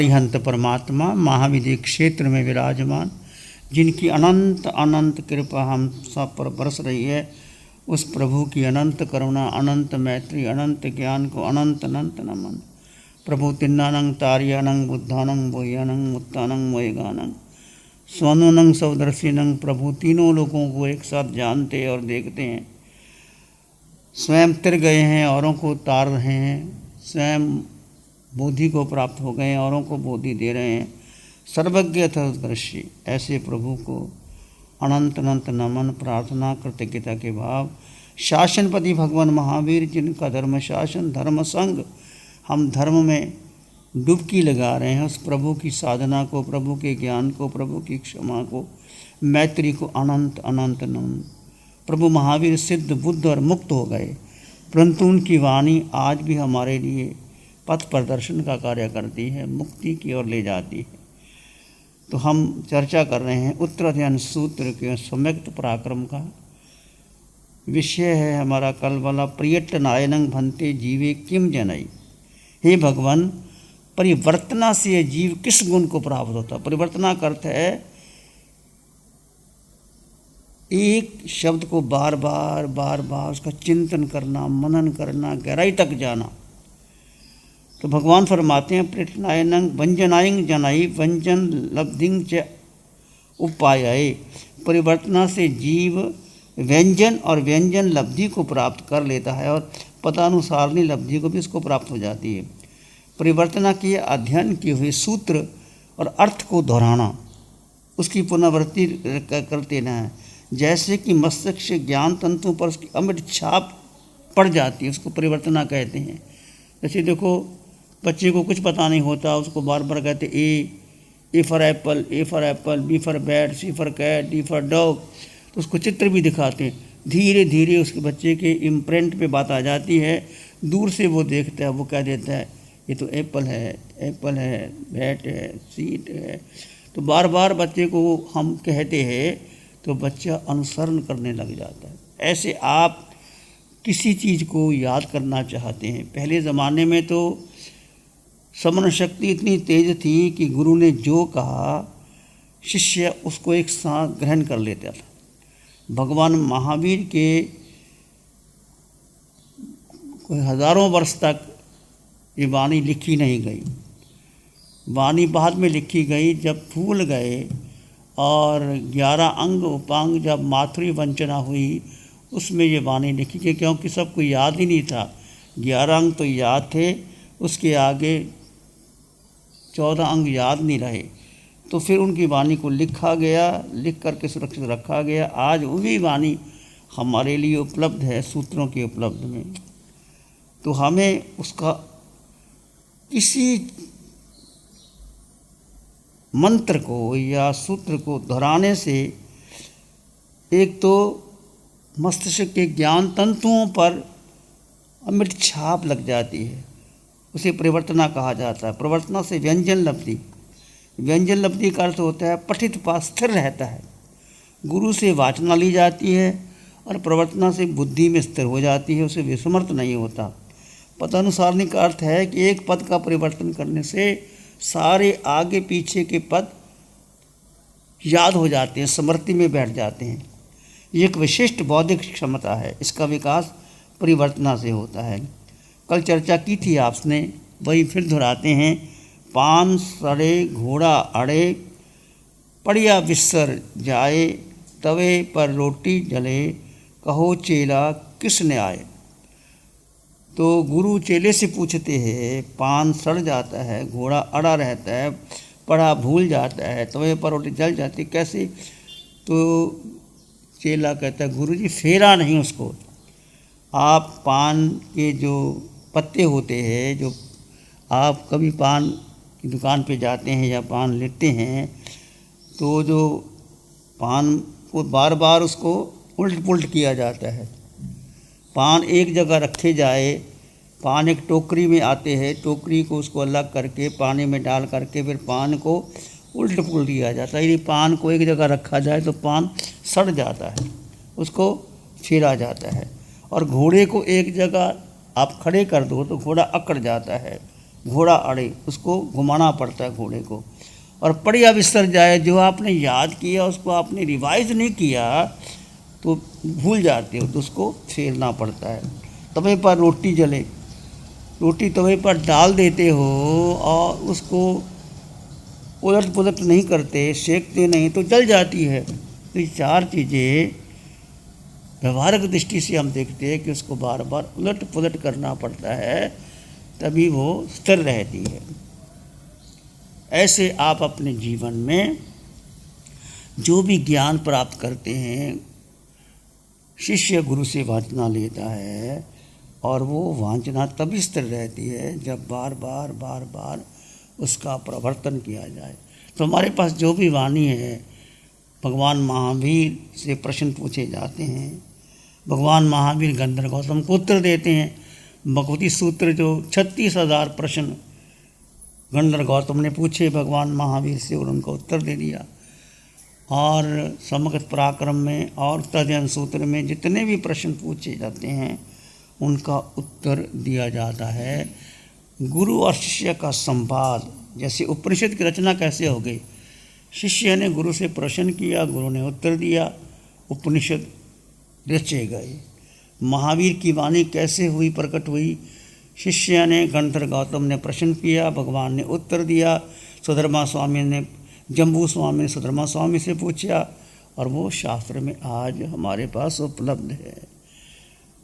हरिहंत परमात्मा महाविधि क्षेत्र में विराजमान, जिनकी अनंत अनंत कृपा हम सब पर बरस रही है, उस प्रभु की अनंत करुणा, अनंत मैत्री, अनंत ज्ञान को अनंत अनंत नमन। प्रभु तिन्नानंग तारियानंग बुद्धानंग बोह्यानंग मुत्तानंग वैगानंग स्वनुनंग सौदर्शिनंग। प्रभु तीनों लोगों को एक साथ जानते और देखते हैं, स्वयं तिर गए हैं, औरों को तार रहे हैं, स्वयं बोधि को प्राप्त हो गए हैं, औरों को बोधि दे रहे हैं, सर्वज्ञ तदर्शी। ऐसे प्रभु को अनंत अनंत नमन, प्रार्थना, कृतज्ञता के भाव। शासनपति भगवान महावीर, जिनका धर्म शासन धर्म संग हम धर्म में डुबकी लगा रहे हैं, उस प्रभु की साधना को, प्रभु के ज्ञान को, प्रभु की क्षमा को, मैत्री को अनंत अनंत नमन। प्रभु महावीर सिद्ध बुद्ध और मुक्त हो गए, परंतु उनकी वाणी आज भी हमारे लिए पथ प्रदर्शन का कार्य करती है, मुक्ति की ओर ले जाती है। तो हम चर्चा कर रहे हैं उत्तराध्यान सूत्र के सम्यक्त पराक्रम का। विषय है हमारा कल वाला प्रियट नायनंग भंते जीवे किम जनई। हे भगवान, परिवर्तना से जीव किस गुण को प्राप्त होता। परिवर्तना का अर्थ है एक शब्द को बार बार उसका चिंतन करना, मनन करना, गहराई तक जाना। तो भगवान फरमाते हैं प्रयत्नायनंग व्यंजनायंग जनाई व्यंजन लब्धिंग च उपाय। परिवर्तना से जीव व्यंजन और व्यंजन लब्धि को प्राप्त कर लेता है और पदानुसारणी लब्धि को भी इसको प्राप्त हो जाती है। परिवर्तना के अध्ययन किए हुए सूत्र और अर्थ को दोहराना, उसकी पुनरावृत्ति करते रहना है। जैसे कि मस्तिष्क से ज्ञान तंतुओं पर उसकी अमिट छाप पड़ जाती है, उसको परिवर्तना कहते हैं। जैसे देखो, बच्चे को कुछ पता नहीं होता, उसको बार बार कहते A for apple, A for apple, B for bat, C for cat, D for dog. तो उसको चित्र भी दिखाते हैं। धीरे धीरे उसके बच्चे के इम्प्रिंट पे बात आ जाती है। दूर से वो देखता है, वो कह देता है ये तो एप्पल है, एप्पल है, बैट है, सीट है। तो बार बार बच्चे को हम कहते हैं तो बच्चा अनुसरण करने लग जाता है। ऐसे आप किसी चीज़ को याद करना चाहते हैं। पहले ज़माने में तो स्मरण शक्ति इतनी तेज थी कि गुरु ने जो कहा शिष्य उसको एक साथ ग्रहण कर लेता था। भगवान महावीर के कोई हजारों वर्ष तक ये वाणी लिखी नहीं गई। वाणी बाद में लिखी गई जब भूल गए और 11 अंग उपांग जब माथुरी वंचना हुई, उसमें ये वाणी लिखी गई, क्योंकि सबको याद ही नहीं था। 11 अंग तो याद थे, उसके आगे 14 अंग याद नहीं रहे। तो फिर उनकी वाणी को लिखा गया, लिख करके सुरक्षित रखा गया। आज वही वाणी हमारे लिए उपलब्ध है सूत्रों के उपलब्ध में। तो हमें उसका किसी मंत्र को या सूत्र को दोहराने से एक तो मस्तिष्क के ज्ञान तंतुओं पर अमिट छाप लग जाती है, उसे परिवर्तना कहा जाता है। परिवर्तना से व्यंजन लब्धि, व्यंजन लब्धि का अर्थ होता है पठित पास स्थिर रहता है। गुरु से वाचना ली जाती है और परिवर्तना से बुद्धि में स्थिर हो जाती है, उसे विस्मृत नहीं होता। पदानुसारणी का अर्थ है कि एक पद का परिवर्तन करने से सारे आगे पीछे के पद याद हो जाते हैं, स्मृति में बैठ जाते हैं। ये एक विशिष्ट बौद्धिक क्षमता है, इसका विकास परिवर्तना से होता है। कल चर्चा की थी आपने, वही फिर दोहराते हैं। पान सड़े घोड़ा अड़े, पड़िया बिस्सर जाए, तवे पर रोटी जले, कहो चेला किसने आए। तो गुरु चेले से पूछते हैं, पान सड़ जाता है, घोड़ा अड़ा रहता है, पड़ा भूल जाता है, तवे पर रोटी जल जाती, कैसे। तो चेला कहता है, गुरु जी फेरा नहीं उसको। आप पान के जो पत्ते होते हैं, जो आप कभी पान की दुकान पे जाते हैं या पान लेते हैं, तो जो पान को बार बार उसको उल्ट पुल्ट किया जाता है। पान एक जगह रखे जाए, पान एक टोकरी में आते हैं, टोकरी को उसको अलग करके पानी में डाल करके फिर पान को उल्ट पुल्ट किया जाता है। यदि पान को एक जगह रखा जाए तो पान सड़ जाता है, उसको फेरा जाता है। और घोड़े को एक जगह आप खड़े कर दो तो घोड़ा अकड़ जाता है, घोड़ा अड़े, उसको घुमाना पड़ता है घोड़े को। और पढ़िया बिसर जाए, जो आपने याद किया उसको आपने रिवाइज नहीं किया तो भूल जाते हो, तो उसको फेरना पड़ता है। तवे पर रोटी जले, रोटी तवे पर डाल देते हो और उसको उलट पुलट नहीं करते, सेकते नहीं तो जल जाती है। तो ये चार चीज़ें व्यवहारिक दृष्टि से हम देखते हैं कि उसको बार बार उलट पुलट करना पड़ता है, तभी वो स्थिर रहती है। ऐसे आप अपने जीवन में जो भी ज्ञान प्राप्त करते हैं, शिष्य गुरु से वांछना लेता है और वो वांछना तभी स्थिर रहती है जब बार बार उसका प्रवर्तन किया जाए। तो हमारे पास जो भी वाणी है, भगवान महावीर से प्रश्न पूछे जाते हैं, भगवान महावीर गंधर्व गौतम को उत्तर देते हैं। भगवती सूत्र जो 36,000 प्रश्न गंधर्व गौतम ने पूछे भगवान महावीर से और उनका उत्तर दे दिया। और समग्र पराक्रम में और तदयन सूत्र में जितने भी प्रश्न पूछे जाते हैं उनका उत्तर दिया जाता है। गुरु और शिष्य का संवाद, जैसे उपनिषद की रचना कैसे हो गई, शिष्य ने गुरु से प्रश्न किया, गुरु ने उत्तर दिया, उपनिषद रचे गए। महावीर की वाणी कैसे हुई, प्रकट हुई, शिष्य ने गंधर्व गौतम ने प्रश्न किया, भगवान ने उत्तर दिया, सुधर्मा स्वामी ने जम्बू स्वामी ने सुधर्मा स्वामी से पूछा और वो शास्त्र में आज हमारे पास उपलब्ध है।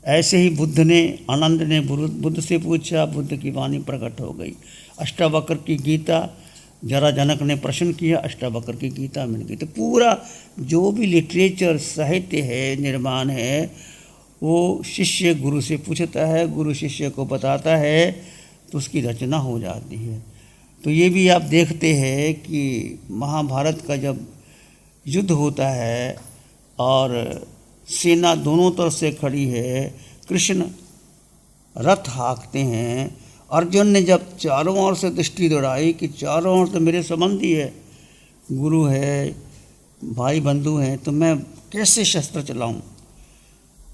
ऐसे ही बुद्ध ने, आनंद ने बुद्ध से पूछा, बुद्ध की वाणी प्रकट हो गई। अष्टावक्र की गीता, जरा जनक ने प्रश्न किया, अष्टावक्र की गीता मिल गई। तो पूरा जो भी लिटरेचर साहित्य है, निर्माण है, वो शिष्य गुरु से पूछता है, गुरु शिष्य को बताता है, तो उसकी रचना हो जाती है। तो ये भी आप देखते हैं कि महाभारत का जब युद्ध होता है और सेना दोनों तरफ से खड़ी है, कृष्ण रथ हाँकते हैं, अर्जुन ने जब चारों ओर से दृष्टि दौड़ाई कि चारों ओर तो मेरे संबंधी है, गुरु है, भाई बंधु हैं, तो मैं कैसे शस्त्र चलाऊं,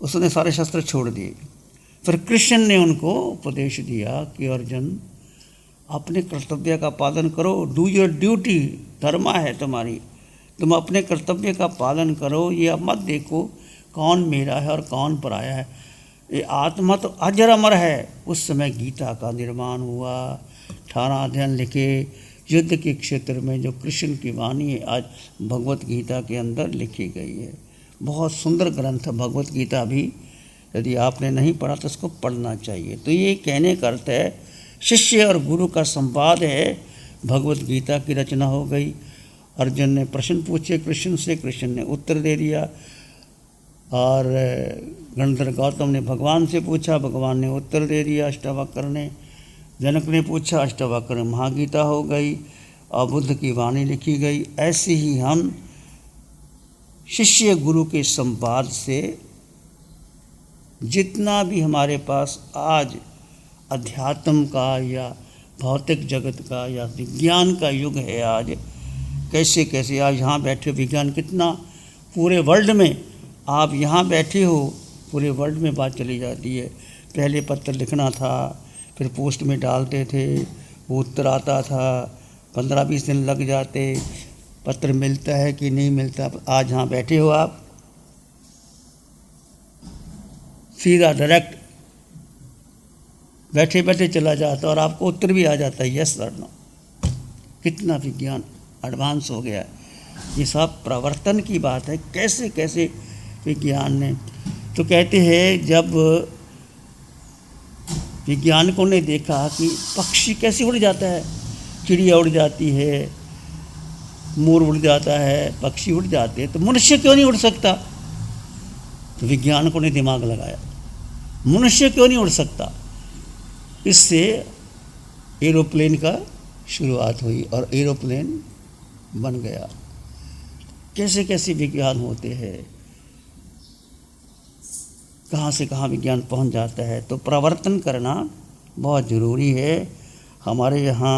उसने सारे शस्त्र छोड़ दिए। फिर कृष्ण ने उनको उपदेश दिया कि अर्जुन अपने कर्तव्य का पालन करो, डू योर ड्यूटी, धर्म है तुम्हारी, तुम अपने कर्तव्य का पालन करो। ये अब मत देखो कौन मेरा है और कौन पराया है, ये आत्मा तो अजर अमर है। उस समय गीता का निर्माण हुआ, 18 अध्याय लिखे युद्ध के क्षेत्र में, जो कृष्ण की वाणी है आज भगवत गीता के अंदर लिखी गई है। बहुत सुंदर ग्रंथ भगवत गीता भी, यदि आपने नहीं पढ़ा तो उसको पढ़ना चाहिए। तो ये कहने का अर्थ है शिष्य और गुरु का संवाद है, भगवत गीता की रचना हो गई। अर्जुन ने प्रश्न पूछे कृष्ण से, कृष्ण ने उत्तर दे दिया, और गंधर्व गौतम ने भगवान से पूछा, भगवान ने उत्तर दे दिया। अष्टावक्र ने, जनक ने पूछा, अष्टावक्र में महागीता हो गई और बुद्ध की वाणी लिखी गई। ऐसे ही हम शिष्य गुरु के संवाद से जितना भी हमारे पास आज अध्यात्म का या भौतिक जगत का या विज्ञान का युग है, आज कैसे कैसे आज यहाँ बैठे विज्ञान कितना, पूरे वर्ल्ड में आप यहाँ बैठे हो, पूरे वर्ल्ड में बात चली जाती है। पहले पत्र लिखना था, फिर पोस्ट में डालते थे, वो उत्तर आता था, 15-20 दिन लग जाते, पत्र मिलता है कि नहीं मिलता। आज यहाँ बैठे हो आप, सीधा डायरेक्ट बैठे बैठे चला जाता और आपको उत्तर भी आ जाता है, यस और नो। कितना विज्ञान एडवांस हो गया है। ये सब प्रवर्तन की बात है, कैसे कैसे विज्ञान ने। तो कहते हैं जब वैज्ञानिकों ने देखा कि पक्षी कैसे उड़ जाता है, चिड़िया उड़ जाती है, मोर उड़ जाता है, पक्षी उड़ जाते हैं, तो मनुष्य क्यों नहीं उड़ सकता। तो वैज्ञानिकों ने दिमाग लगाया, मनुष्य क्यों नहीं उड़ सकता। इससे एरोप्लेन का शुरुआत हुई और एरोप्लेन बन गया। कैसे कैसे विज्ञान होते हैं, कहाँ से कहाँ विज्ञान पहुँच जाता है। तो प्रवर्तन करना बहुत ज़रूरी है। हमारे यहाँ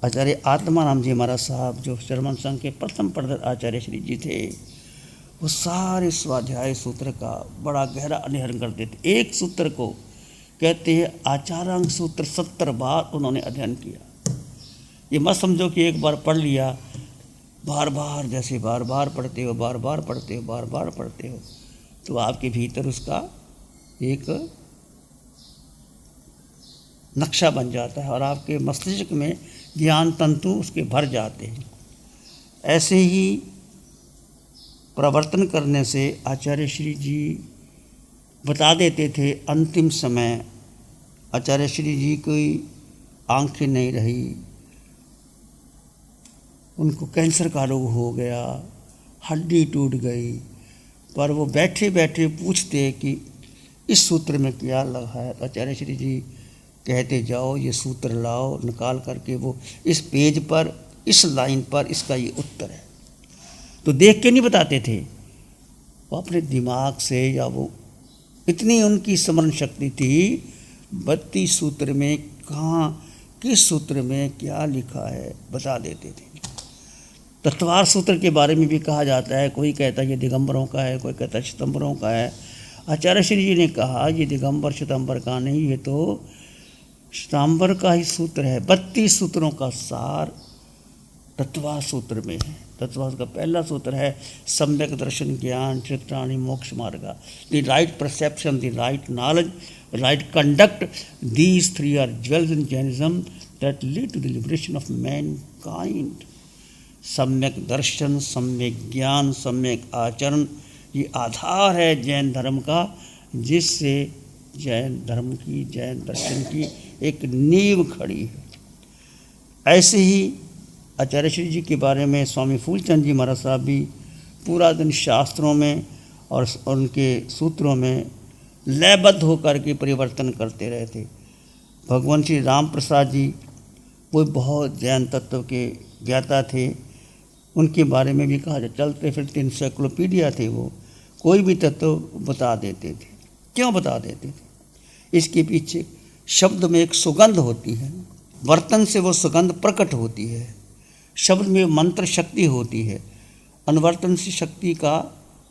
आचार्य आत्माराम जी महाराज साहब, जो शर्मन संघ के प्रथम प्रधान आचार्य श्री जी थे, वो सारे स्वाध्याय सूत्र का बड़ा गहरा अध्ययन करते थे। एक सूत्र को कहते हैं आचारांग सूत्र 70 बार उन्होंने अध्ययन किया। ये मत समझो कि एक बार पढ़ लिया, बार बार जैसे बार बार पढ़ते हो, बार बार पढ़ते हो, बार बार पढ़ते हो, तो आपके भीतर उसका एक नक्शा बन जाता है और आपके मस्तिष्क में ज्ञान तंतु उसके भर जाते हैं। ऐसे ही प्रवर्तन करने से आचार्य श्री जी बता देते थे अंतिम समय आचार्य श्री जी की आंखें नहीं रही, उनको कैंसर का रोग हो गया, हड्डी टूट गई, पर वो बैठे बैठे पूछते कि इस सूत्र में क्या लगा है। तो आचार्य श्री जी कहते जाओ ये सूत्र लाओ, निकाल करके वो इस पेज पर, इस लाइन पर इसका ये उत्तर है। तो देख के नहीं बताते थे, वो अपने दिमाग से, या वो इतनी उनकी स्मरण शक्ति थी, 32 सूत्र में कहाँ किस सूत्र में क्या लिखा है बता देते थे। तत्वार सूत्र के बारे में भी कहा जाता है, कोई कहता है ये दिगंबरों का है, कोई कहता है श्वेतांबरों का है। आचार्य श्री जी ने कहा ये दिगंबर श्वेतांबर का नहीं, ये तो श्वेतांबर का ही सूत्र है। 32 सूत्रों का सार तत्वार सूत्र में है। तत्वार का पहला सूत्र है सम्यक दर्शन ज्ञान चित्राणि मोक्ष मार्ग, the right perception, the right knowledge, right conduct, these 3 are jewels in Jainism that lead to the liberation of mankind. सम्यक दर्शन, सम्यक ज्ञान, सम्यक आचरण, ये आधार है जैन धर्म का, जिससे जैन धर्म की, जैन दर्शन की एक नींव खड़ी है। ऐसे ही आचार्य श्री जी के बारे में स्वामी फूलचंद जी महाराज साहब भी पूरा दिन शास्त्रों में और उनके सूत्रों में लयबद्ध होकर के परिवर्तन करते रहे थे। भगवान श्री राम प्रसाद जी वो बहुत जैन तत्व के ज्ञाता थे, उनके बारे में भी कहा जाए चलते फिरते इंसाइक्लोपीडिया थे। वो कोई भी तत्व बता देते थे। क्यों बता देते थे? इसके पीछे शब्द में एक सुगंध होती है, वर्तन से वो सुगंध प्रकट होती है, शब्द में मंत्र शक्ति होती है, अनुवर्तन से शक्ति का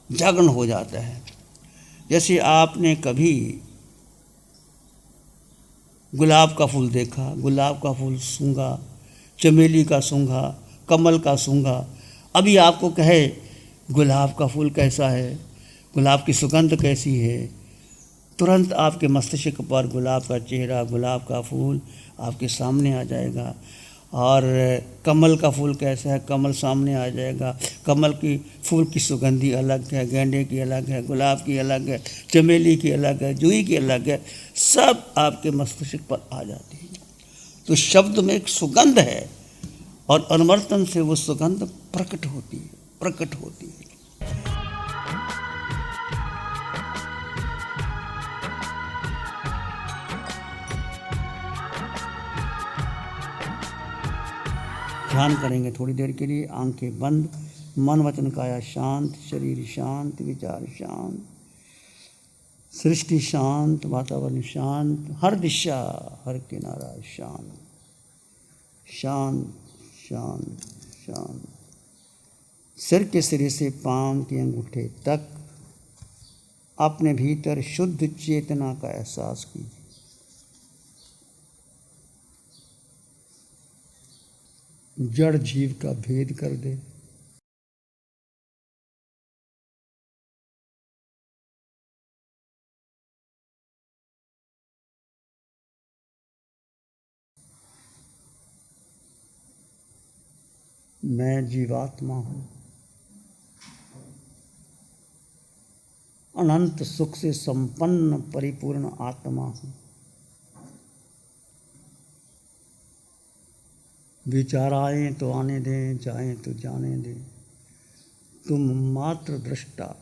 जागरण हो जाता है। जैसे आपने कभी गुलाब का फूल देखा, गुलाब का फूल सूंघा, चमेली का सूंघा, कमल का सूंघा, अभी आपको कहे गुलाब का फूल कैसा है, गुलाब की सुगंध कैसी है, तुरंत आपके मस्तिष्क पर गुलाब का चेहरा, गुलाब का फूल आपके सामने आ जाएगा। और कमल का फूल कैसा है, कमल सामने आ जाएगा। कमल की फूल की सुगंधी अलग है, गेंदे की अलग है, गुलाब की अलग है, चमेली की अलग है, जूही की अलग है, सब आपके मस्तिष्क पर आ जाती है। तो शब्द में एक सुगंध है और अनुवर्तन से वो सुगंध प्रकट होती है, प्रकट होती है। ध्यान करेंगे थोड़ी देर के लिए, आंखें बंद, मन वचन काया शांत, शरीर शांत, विचार शांत, सृष्टि शांत, वातावरण शांत, हर दिशा हर किनारा शांत, शांत शांत शांत। सिर के सिरे से पांव के अंगूठे तक अपने भीतर शुद्ध चेतना का एहसास कीजिए। जड़ जीव का भेद कर दे। मैं जीवात्मा हूँ, अनंत सुख से संपन्न परिपूर्ण आत्मा हूँ। विचार आए तो आने दें, जाएं तो जाने दें, तुम मात्र दृष्टा।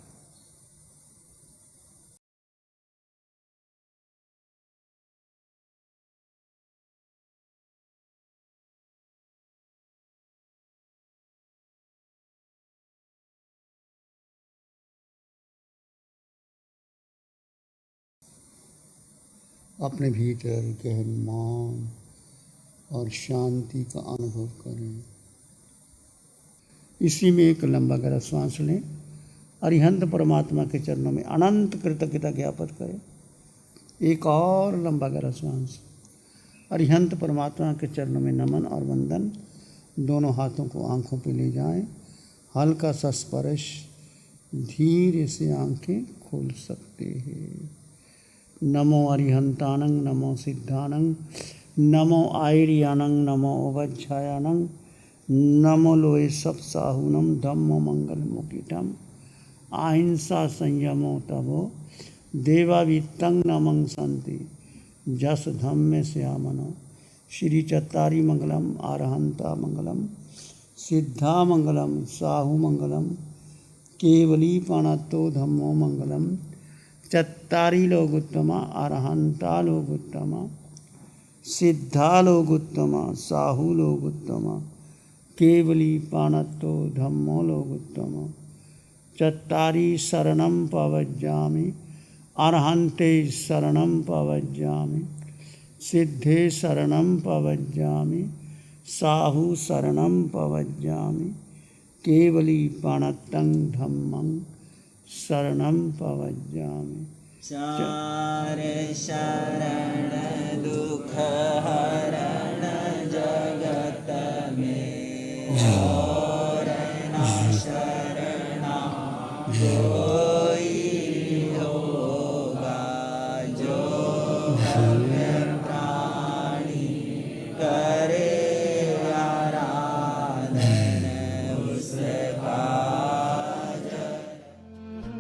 अपने भीतर गहरी मौन और शांति का अनुभव करें। इसी में एक लंबा गहरा श्वास लें। अरिहंत परमात्मा के चरणों में अनंत कृतज्ञता ज्ञापित करें। एक और लंबा गहरा श्वास। अरिहंत परमात्मा के चरणों में नमन और वंदन। दोनों हाथों को आंखों पे ले जाएं। हल्का सा स्पर्श, धीरे से आंखें खोल सकते हैं। नमो अरिहंतानंग, नमो सिद्धानंग, नमो आयर्यानंग, नमो वज्झायानंग, नमो लोए सप्साहुनम धम्मो मंगल मुकिटम, अहिंसा संयमो तभो देवावित्तं नमं संति जस धम्मे श्यामनो। श्री चत्तारी मंगलम, आरहंता मंगलम, सिद्धा मंगलम, साहु मंगलम, केवली पाणत्तो धम्मो मंगलम। चत्तारी लोगोत्तमा, आरहंता लोगोत्तमा, सिद्धा लोगोत्तमा, साहु लोगोत्तमा, केवली पाणत्तो धम्मो लोगोत्तमा। चत्तारी शरणं पवज्जामि, अरहन्ते शरणं पवज्जामि, सिद्धे शरणं पवज्जामि, साहु शरणं पवज्जामि, केवली पाणत्तं धम्मं शरणं पवज्जामि। चार शरण दुख हरण जगत में, और न शरणा कोई होगा, जो भव्य प्राणी करे आराधन उसका।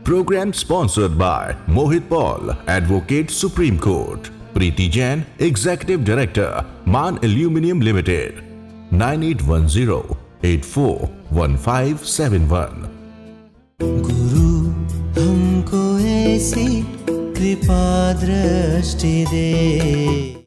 Program sponsored by Mohit Paul, Advocate Supreme Court. Preeti Jain, Executive Director, Man Aluminium Limited. 9810841571। गुरु हमको ऐसी कृपा दृष्टि दे।